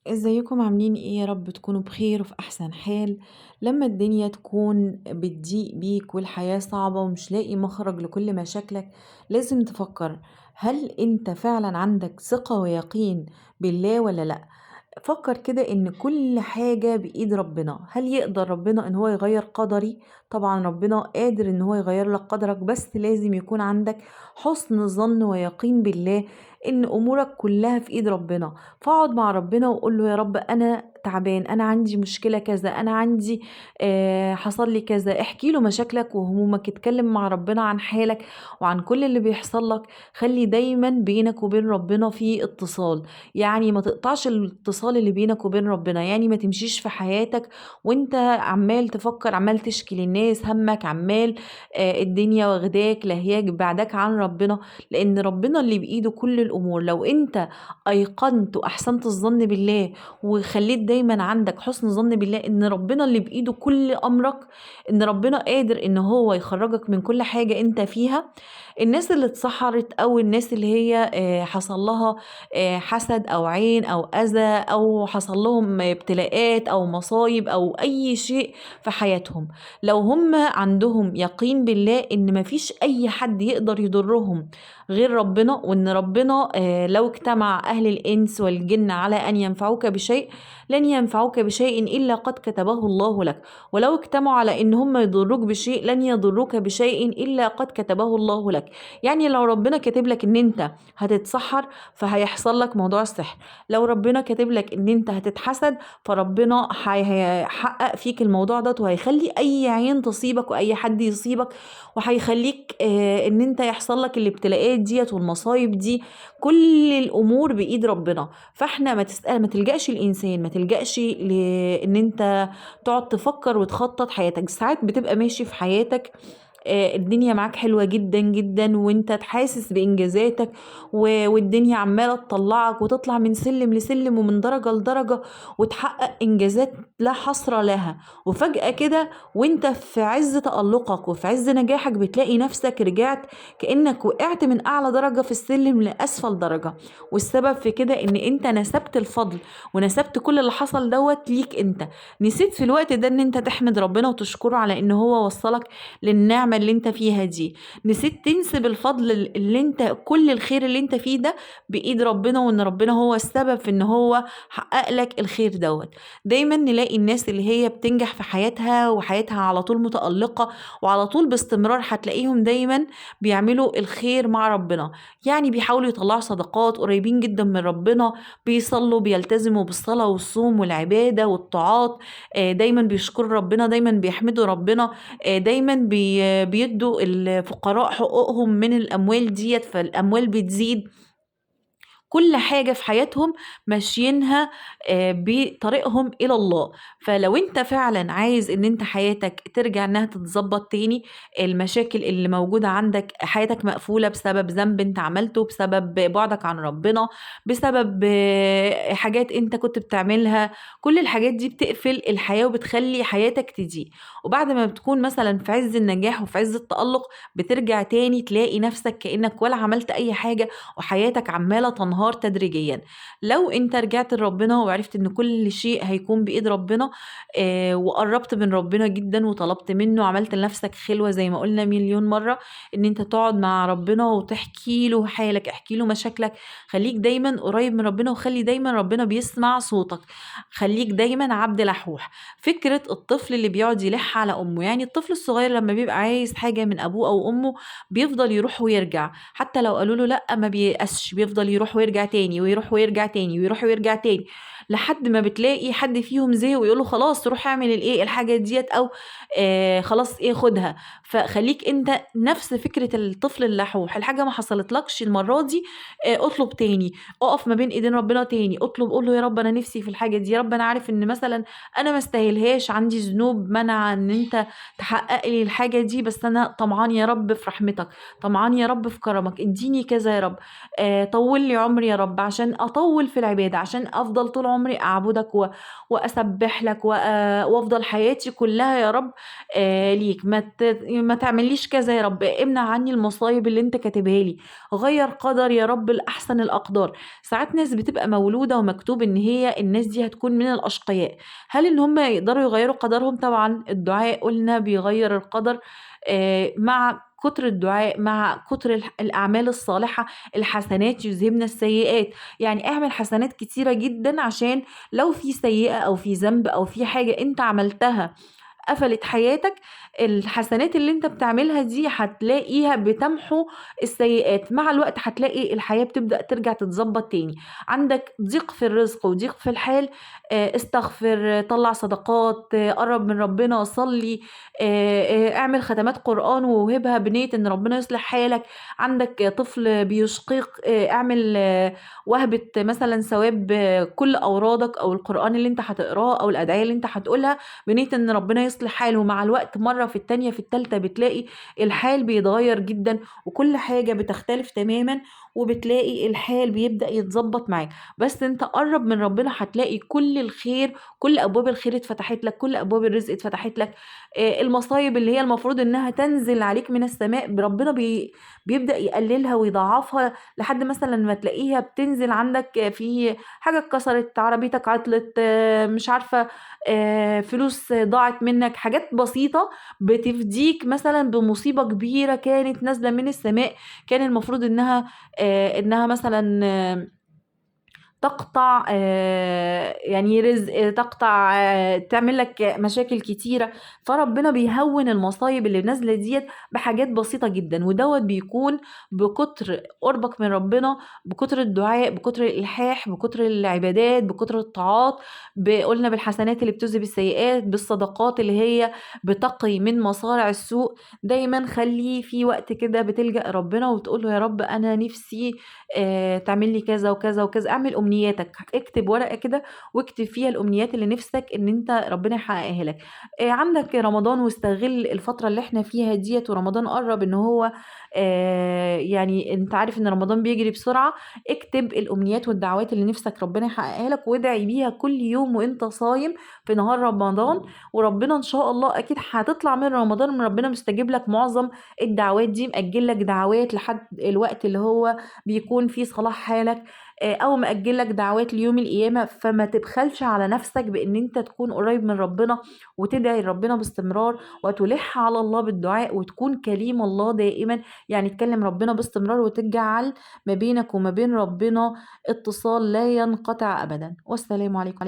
ازيكم عاملين ايه؟ يا رب تكونوا بخير وفي احسن حال. لما الدنيا تكون بتضيق بيك والحياة صعبة ومش لاقي مخرج لكل مشاكلك، لازم تفكر: هل انت فعلا عندك ثقة ويقين بالله ولا لا؟ فكر كده ان كل حاجة بايد ربنا. هل يقدر ربنا ان هو يغير قدري؟ طبعا ربنا قادر ان هو يغير لك قدرك، بس لازم يكون عندك حسن ظن ويقين بالله ان امورك كلها في ايد ربنا. فاقعد مع ربنا وقول له: يا رب انا تعبان، انا عندي مشكلة كذا، انا عندي حصل لي كذا. احكي له مشاكلك وهمومك، اتكلم مع ربنا عن حالك وعن كل اللي بيحصل لك. خلي دايما بينك وبين ربنا في اتصال، يعني ما تقطعش الاتصال اللي بينك وبين ربنا. يعني ما تمشيش في حياتك وانت عمال تفكر، عمال تشكي للناس همك، عمال الدنيا واخداك لهياك بعدك عن ربنا، لان ربنا اللي بايده كل الامور. لو انت ايقنت واحسنت الظن بالله وخليت دايما عندك حسن ظن بالله ان ربنا اللي بايده كل امرك، ان ربنا قادر ان هو يخرجك من كل حاجة انت فيها. الناس اللي اتسحرت او الناس اللي هي حصل لها حسد او عين او اذى او حصل لهم ابتلاءات او مصايب او اي شيء في حياتهم، لو هم عندهم يقين بالله ان مفيش اي حد يقدر يضرهم غير ربنا، وان ربنا لو اجتمع اهل الانس والجن على ان ينفعوك بشيء لن ينفعوك بشيء الا قد كتبه الله لك، ولو اجتمعوا على ان هم يضروك بشيء لن يضروك بشيء الا قد كتبه الله لك. يعني لو ربنا كاتب لك ان انت هتتسحر فهيحصل لك موضوع السحر، لو ربنا كاتب لك ان انت هتتحسد فربنا هيحقق فيك الموضوع ده، وهيخلي اي عين تصيبك واي حد يصيبك، وهيخليك ان انت يحصل لك الابتلاءات ديت والمصايب دي. كل الامور بايد ربنا. فاحنا ما تلجأش الانسان، ما تلجأش لان انت تقعد تفكر وتخطط حياتك. ساعات بتبقى ماشي في حياتك الدنيا معاك حلوة جدا جدا وانت تحاسس بإنجازاتك والدنيا عمالة تطلعك وتطلع من سلم لسلم ومن درجة لدرجة وتحقق إنجازات لا حصر لها، وفجأة كده وانت في عز تألقك وفي عز نجاحك بتلاقي نفسك رجعت كأنك وقعت من أعلى درجة في السلم لأسفل درجة. والسبب في كده ان انت نسبت الفضل ونسبت كل اللي حصل دوت ليك انت. نسيت في الوقت ده ان انت تحمد ربنا وتشكره على ان هو وصلك للنعمة اللي انت فيها دي. نسيت تنسب الفضل اللي انت كل الخير اللي انت فيه ده بإيد ربنا، وان ربنا هو السبب في ان هو حقق لك الخير دوت. دايما نلاقي الناس اللي هي بتنجح في حياتها وحياتها على طول متألقة وعلى طول باستمرار، هتلاقيهم دايما بيعملوا الخير مع ربنا. يعني بيحاولوا يطلعوا صدقات، قريبين جدا من ربنا، بيصلوا، بيلتزموا بالصلاة والصوم والعبادة والطاعات، دايما بيشكروا ربنا، دايما بيحمدوا ربنا، دايما بيدوا الفقراء حقوقهم من الأموال ديت، فالأموال بتزيد. كل حاجة في حياتهم ماشيينها بطريقهم إلى الله. فلو انت فعلا عايز ان انت حياتك ترجع انها تتظبط تاني، المشاكل اللي موجودة عندك، حياتك مقفولة بسبب ذنب انت عملته، بسبب بعدك عن ربنا، بسبب حاجات انت كنت بتعملها، كل الحاجات دي بتقفل الحياة وبتخلي حياتك تضيق. وبعد ما بتكون مثلا في عز النجاح وفي عز التألق، بترجع تاني تلاقي نفسك كأنك ولا عملت أي حاجة وحياتك عمالة تنهار تدريجيا. لو انت رجعت لربنا وعرفت ان كل شيء هيكون بإيد ربنا، وقربت من ربنا جدا وطلبت منه، عملت لنفسك خلوة زي ما قلنا مليون مرة، ان انت تقعد مع ربنا وتحكي له حالك، احكي له مشاكلك. خليك دايما قريب من ربنا وخلي دايما ربنا بيسمع صوتك. خليك دايما عبد لحوح. فكرة الطفل اللي بيقعد يلح على أمه، يعني الطفل الصغير لما بيبقى عايز حاجة من أبوه أو أمه بيفضل يروح ويرجع، حتى لو قالوا له لا ما بييأسش، بيفضل يروح ويرجع تاني ويروح ويرجع تاني ويروح ويرجع تاني، لحد ما بتلاقي حد فيهم زهق ويقول له خلاص روح اعمل الايه الحاجه ديت، او خلاص ايه خدها. فخليك انت نفس فكره الطفل اللحوح. الحاجه ما حصلتلكش المره دي، اطلب تاني، اقف ما بين ايدين ربنا تاني، اطلب، قول له: يا رب انا نفسي في الحاجه دي، يا رب انا عارف ان مثلا انا ما استاهلهاش، عندي ذنوب منع ان انت تحقق لي الحاجه دي، بس انا طمعان يا رب في رحمتك، طمعان يا رب في كرمك، اديني كذا يا رب، طول لي عمري عمري يا رب، عشان أطوّل في العبادة، عشان أفضل طول عمري أعبدك وأسبّح لك وأفضل حياتي كلّها يا رب ليك. ما تعملّيش كذا يا رب، امنع عني المصايب اللي أنت كاتبها لي، غيّر قدري يا رب لأحسن الأقدار. ساعات ناس بتبقى مولودة ومكتوب إن هي الناس دي هتكون من الأشقياء، هل إن هم يقدروا يغيّروا قدرهم؟ طبعًا الدعاء قُلنا بيغيّر القدر. مع كتر الدعاء، مع كتر الأعمال الصالحة، الحسنات يذهبن السيئات. يعني اعمل حسنات كتيرة جدًا عشان لو في سيئة أو في ذنب أو في حاجة أنت عملتها قفلت حياتك، الحسنات اللي أنت بتعملها دي هتلاقيها بتمحو السيئات، مع الوقت هتلاقي الحياة بتبدأ ترجع تتضبط تاني. عندك ضيق في الرزق وضيق في الحال، استغفر، طلّع صدقات، قرّب من ربنا، صلّي، اعمل ختمات قرآن ووهبها بنية إن ربنا يصلح حالك. عندك طفل بيشقيق، اعمل وهبة مثلًا ثواب كل أورادك أو القرآن اللي أنت هتقراه أو الأدعية اللي أنت هتقولها بنية إن ربنا يصلح حاله. مع الوقت مرّة في التانية في التالتة بتلاقي الحال بيتغيّر جدًا وكل حاجة بتختلف تمامًا، وبتلاقي الحال بيبدأ يتضبّط معاك. بس أنت قرّب من ربنا هتلاقي كل الخير، كل أبواب الخير اتفتحت لك، كل أبواب الرزق اتفتحت لك. المصايب اللي هي المفروض إنها تنزل عليك من السماء ربنا بيبدأ يقللها ويضاعفها لحد مثلًا ما تلاقيها بتنزل عندك في حاجة اتكسرت، عربيتك عطلت، مش عارفة فلوس ضاعت منّك، حاجات بسيطة بتفديك مثلًا بمصيبة كبيرة كانت نازلة من السماء، كان المفروض إنها مثلًا تقطع يعني رزق، تقطع تعمل لك مشاكل كتيرة. فربنا بيهوّن المصايب اللي نازلة ديّة بحاجات بسيطة جدًا، ودوّة بيكون بكتر قُربك من ربنا، بكتر الدعاء، بكتر الإلحاح، بكتر العبادات، بكتر الطاعات، قُلنا بالحسنات اللي بتذهب السيئات، بالصدقات اللي هي بتقي من مصارع السوء. دايمًا خلّي في وقت كده بتلجأ ربنا وتقول له يا رب أنا نِفسي تعمل لي كذا وكذا وكذا. اعمل أمنياتك، اكتب ورقة كده واكتب فيها الأمنيات اللي نِفْسك إن أنت ربنا يحققها لك. عندك رمضان واستغل الفترة اللي إحنا فيها ديّة، ورمضان قرّب إن هو يعني أنت عارف إن رمضان بيجري بسرعة. اكتب الأمنيات والدعوات اللي نِفْسك ربنا يحققها لك وادعي بيها كل يوم وأنت صايم في نهار رمضان، وربنا إن شاء الله أكيد هتطلع من رمضان ربنا مستجيب لك معظم الدعوات دي، مأجّل لك دعوات لحد الوقت اللي هو بيكون فيه صلاح حالك، أو مأجّل لك دعوات ليوم القيامة. فما تبخلش على نَفْسك بإن أنت تكون قريب من ربنا وتدعي لربنا باستمرار وتلِح على الله بالدعاء وتكون كليم الله دائمًا. يعني تكلم ربنا باستمرار وتجعل ما بينك وما بين ربنا اتصال لا ينقطع أبدًا. والسلام عليكم.